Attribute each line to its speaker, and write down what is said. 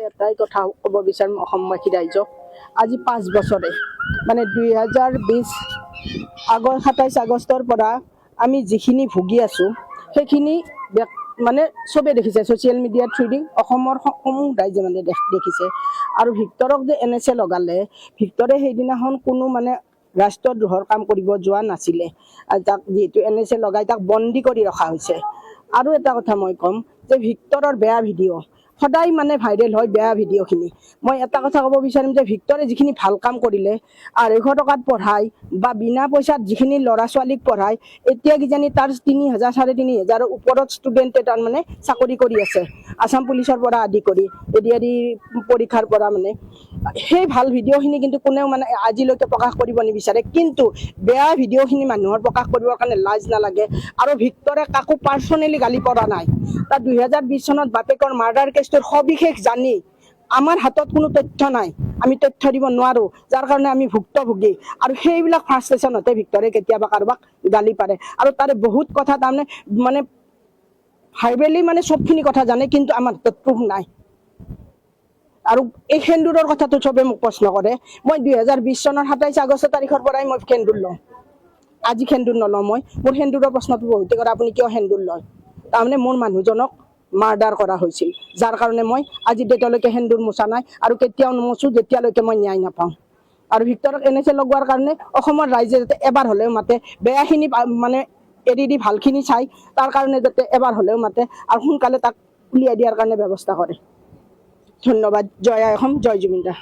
Speaker 1: এটাই কথা ক'ব বিচাৰিম অসমবাসী ৰাইজক, আজি 5 বছৰে মানে 2020 27 আগষ্টৰ পৰা আমি যিখিনি ভুগি আছোঁ সেইখিনি মানে চবে দেখিছে, ছ'চিয়েল মিডিয়াৰ থ্ৰুদি অসমৰ সমূহ ৰাইজে মানে দেখিছে। আৰু ভিক্টৰক যে NSA লগালে, ভিক্টৰে সেইদিনাখন কোনো মানে ৰাষ্ট্ৰদ্ৰোহৰ কাম কৰিব যোৱা নাছিলে। আৰু তাক যিহেতু NSA লগাই তাক বন্দী কৰি ৰখা হৈছে। আৰু এটা কথা মই ক'ম যে ভিক্টৰৰ বেয়া ভিডিঅ' সদায় মানে ভাইৰেল হয় বেয়া ভিডিঅ'খিনি। মই এটা কথা ক'ব বিচাৰিম যে ভিক্টৰে যিখিনি ভাল কাম কৰিলে, 250 টকাত পঢ়াই বা বিনা পইচাত যিখিনি ল'ৰা ছোৱালীক পঢ়াই, এতিয়া কিজানি তাৰ 3,000 3,500ৰ ওপৰত ষ্টুডেণ্টে তাৰমানে চাকৰি কৰি আছে, আছাম পুলিচৰ পৰা আদি কৰি ADRE পৰীক্ষাৰ পৰা মানে। সেই ভাল ভিডিঅ'খিনি কিন্তু কোনেও মানে আজিলৈকে প্ৰকাশ কৰিব নিবিচাৰে, কিন্তু বেয়া ভিডিঅ'খিনি মানুহৰ প্ৰকাশ কৰিবৰ কাৰণে লাজ নালাগে। আৰু ভিক্টৰে কাকো পাৰ্চনেলি গালি পৰা নাই। তাৰ 2020 চনত বাপেকৰ মাৰ্ডাৰ কেছটোৰ সবিশেষ জানি আমাৰ হাতত কোনো তথ্য নাই, আমি তথ্য দিব নোৱাৰোঁ, যাৰ কাৰণে আমি ভুক্তভোগী। আৰু সেইবিলাক ফ্ৰাষ্ট্ৰেশ্যনতে ভিক্টৰে কেতিয়াবা কাৰোবাক গালি পাৰে। আৰু তাৰে বহুত কথা তাৰমানে মানে ভাৰ্বেলি মানে চবখিনি কথা জানে, কিন্তু আমাৰ হাতত প্ৰুফ নাই। আৰু এই সেন্দুৰৰ কথাটো চবে মোক প্ৰশ্ন কৰে। মই 2020 চনৰ 27 আগষ্ট তাৰিখৰ পৰাই মই সেন্দুৰ লওঁ, আজি সেন্দুৰ নলওঁ। মোৰ সেন্দুৰৰ প্ৰশ্নটো বহুতে কৰে, আপুনি কিয় সেন্দুৰ লয়? তাৰমানে মোৰ মানুহজনক মাৰ্ডাৰ কৰা হৈছিল, যাৰ কাৰণে মই আজি ডেটলৈকে সেন্দুৰ মোচা নাই আৰু কেতিয়াও নোমোচোঁ যেতিয়ালৈকে মই ন্যায় নাপাওঁ। আৰু ভিক্টৰক NSA লগোৱাৰ কাৰণে অসমৰ ৰাইজে যাতে এবাৰ হ'লেও মাতে, বেয়াখিনি মানে এৰি দি ভালখিনি চাই, তাৰ কাৰণে যাতে এবাৰ হ'লেও মাতে আৰু সোনকালে তাক উলিয়াই দিয়াৰ কাৰণে ব্যৱস্থা কৰে। ধন্যবাদ। জয় আই অসম, জয় জুবিন দা।